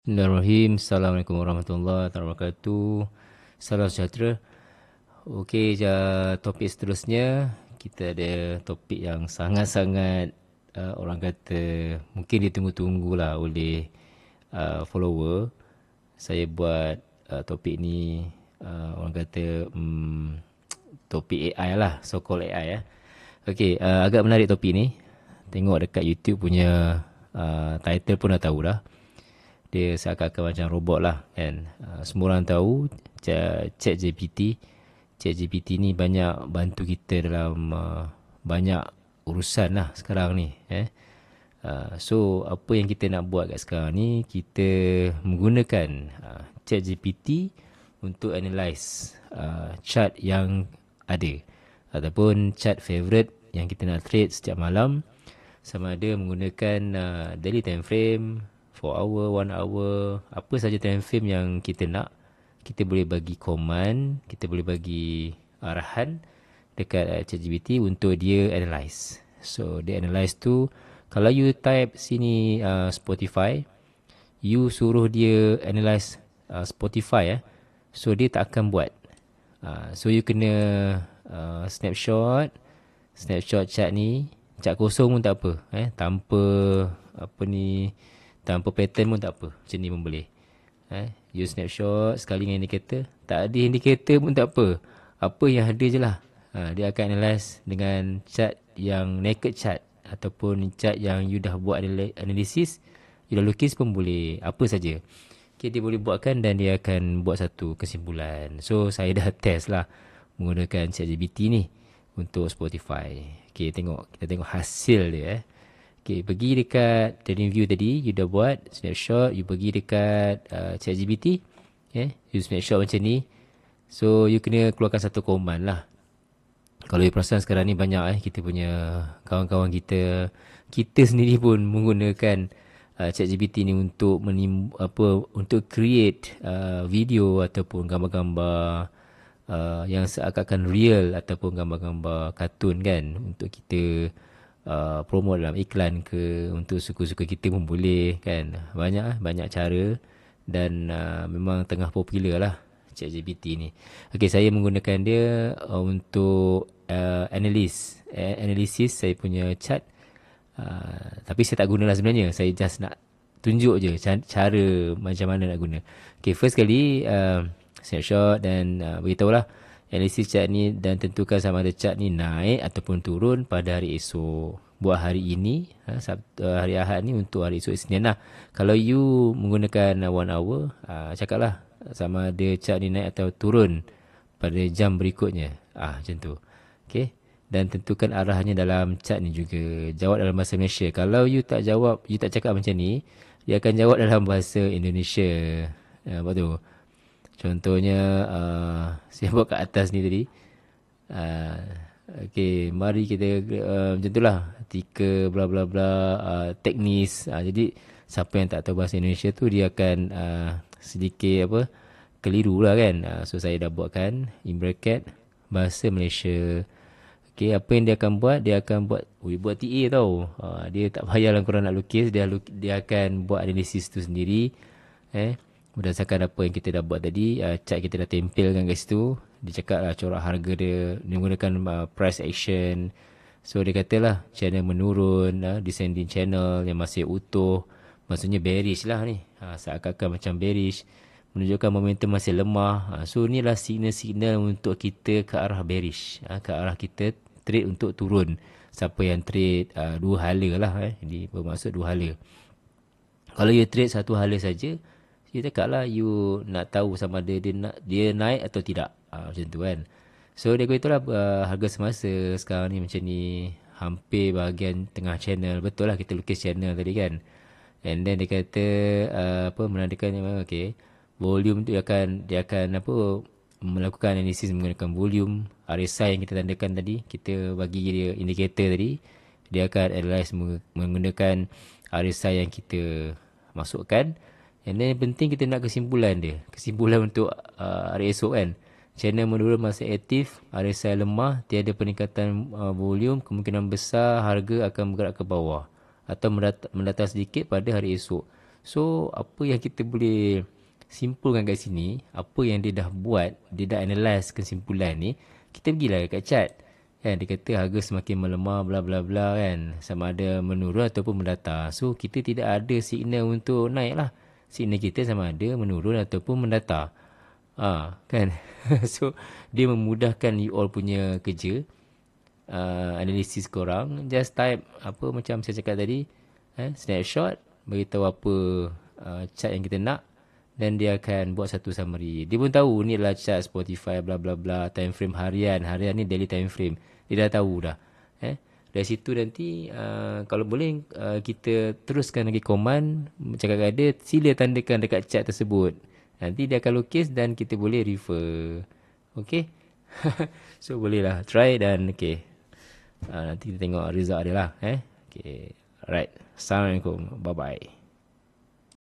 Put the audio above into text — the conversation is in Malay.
Bismillahirrahmanirrahim. Assalamualaikum warahmatullahi wabarakatuh. Salam sejahtera. Okey, topik seterusnya kita ada topik yang sangat-sangat orang kata mungkin ditunggu-tunggu lah oleh follower. Saya buat topik ni orang kata topik AI lah, so called AI ya. Okey, agak menarik topik ni. Tengok dekat YouTube punya title pun dah tahu dah. Dia seakan-akan macam robot lah kan. Semua orang tahu ChatGPT. ChatGPT ni banyak bantu kita dalam banyak urusan lah sekarang ni. So apa yang kita nak buat kat sekarang ni, kita menggunakan ChatGPT untuk analyse chart yang ada ataupun chart favourite yang kita nak trade setiap malam, sama ada menggunakan daily time frame, 4 hour, 1 hour, apa saja time frame yang kita nak. Kita boleh bagi command, kita boleh bagi arahan dekat ChatGPT untuk dia analyse. So dia analyse tu, kalau you type sini Spotify, you suruh dia analyse Spotify so dia tak akan buat. So you kena snapshot chart ni, chart kosong pun tak apa, tanpa apa ni, tanpa pattern pun tak apa, macam ni pun boleh. You snapshot sekali dengan indikator, tak ada indikator pun tak apa, apa yang ada je lah. Dia akan analyse dengan chart yang naked chart ataupun chart yang you dah buat analisis, you dah lukis pun boleh, apa saja. Okay, dia boleh buatkan dan dia akan buat satu kesimpulan. So saya dah test lah menggunakan ChatGPT ni untuk Spotify. Okay, kita tengok hasil dia. Okay, pergi dekat trading view tadi, you dah buat snapshot, you pergi dekat ChatGPT, you snapshot macam ni. So you kena keluarkan satu command lah. Kalau you perasan sekarang ni banyak kita punya kawan-kawan kita sendiri pun menggunakan ChatGPT ni untuk untuk create video ataupun gambar-gambar yang seakan-akan real ataupun gambar-gambar kartun kan, untuk kita promote dalam iklan ke, untuk suka-suka kita pun boleh kan. Banyak cara dan memang tengah popular lah ChatGPT ni. Okey, saya menggunakan dia untuk analisis saya punya chart. Tapi saya tak guna lah sebenarnya. Saya just nak tunjuk je cara macam mana nak guna. Okay, first kali snapshot dan beritahulah analisis chart ni dan tentukan sama ada chart ni naik ataupun turun pada hari esok. Buat hari ini, hari Ahad ni untuk hari esok Isnin lah. Kalau you menggunakan 1 hour, cakap lah sama ada chart ni naik atau turun pada jam berikutnya. Macam tu. Okay. Dan tentukan arahannya dalam chat ni juga. Jawab dalam bahasa Malaysia. Kalau you tak jawab, you tak cakap macam ni, dia akan jawab dalam bahasa Indonesia. Apa tu? Contohnya, saya buat kat atas ni tadi. Okay, mari kita macam tu lah. Artikel bla bla bla, teknis. Jadi, siapa yang tak tahu bahasa Indonesia tu, dia akan sedikit keliru lah kan. So, saya dah buatkan in bracket bahasa Malaysia. Okay, apa yang dia akan buat? Dia akan buat TA tau. Dia tak payahlah korang nak lukis. Dia akan buat analisis tu sendiri. Berdasarkan apa yang kita dah buat tadi. Chart kita dah tempelkan kat situ. Dia cakap lah corak harga dia. Dia menggunakan price action. So dia katalah channel menurun. Descending channel yang masih utuh. Maksudnya bearish lah ni. Seakan-akan macam bearish. Menunjukkan momentum masih lemah. So inilah signal-signal untuk kita ke arah bearish. Ke arah kita trade untuk turun. Siapa yang trade dua hala lah. Jadi bermaksud dua hala. Kalau you trade satu hala saja, you cakap lah you nak tahu sama ada dia naik atau tidak. Macam tu kan. So dia kata itulah harga semasa sekarang ni macam ni. Hampir bahagian tengah channel. Betul lah kita lukis channel tadi kan. And then dia kata menandakan okay, volume tu dia akan melakukan analisis menggunakan volume. RSI yang kita tandakan tadi, kita bagi dia indikator tadi, dia akan analyse menggunakan RSI yang kita masukkan. And then yang penting kita nak kesimpulan dia. Kesimpulan untuk hari esok kan. Channel menurun masih aktif, RSI lemah, tiada peningkatan volume, kemungkinan besar harga akan bergerak ke bawah atau mendatar sedikit pada hari esok. So apa yang kita boleh simpulkan kat sini, apa yang dia dah buat, dia dah analyse kesimpulan ni, kita pergilah kat chat. Kan dia kata harga semakin melemah bla bla bla kan, sama ada menurun ataupun mendatar. So kita tidak ada signal untuk naik lah. Signal kita sama ada menurun ataupun mendatar. Kan. So dia memudahkan you all punya kerja, analisis korang. Just type apa macam saya cakap tadi, snapshot, beritahu apa chart yang kita nak, dan dia akan buat satu summary. Dia pun tahu ni adalah chart Spotify bla bla bla, time frame harian. Harian ni daily time frame. Dia dah tahu dah. Dari situ nanti kalau boleh kita teruskan lagi command, cakap kat dia sila tandakan dekat chart tersebut. Nanti dia akan lukis dan kita boleh refer. Okay. So bolehlah try dan okay. Nanti kita tengok result dia lah. Okay. Alright. Assalamualaikum. Bye bye.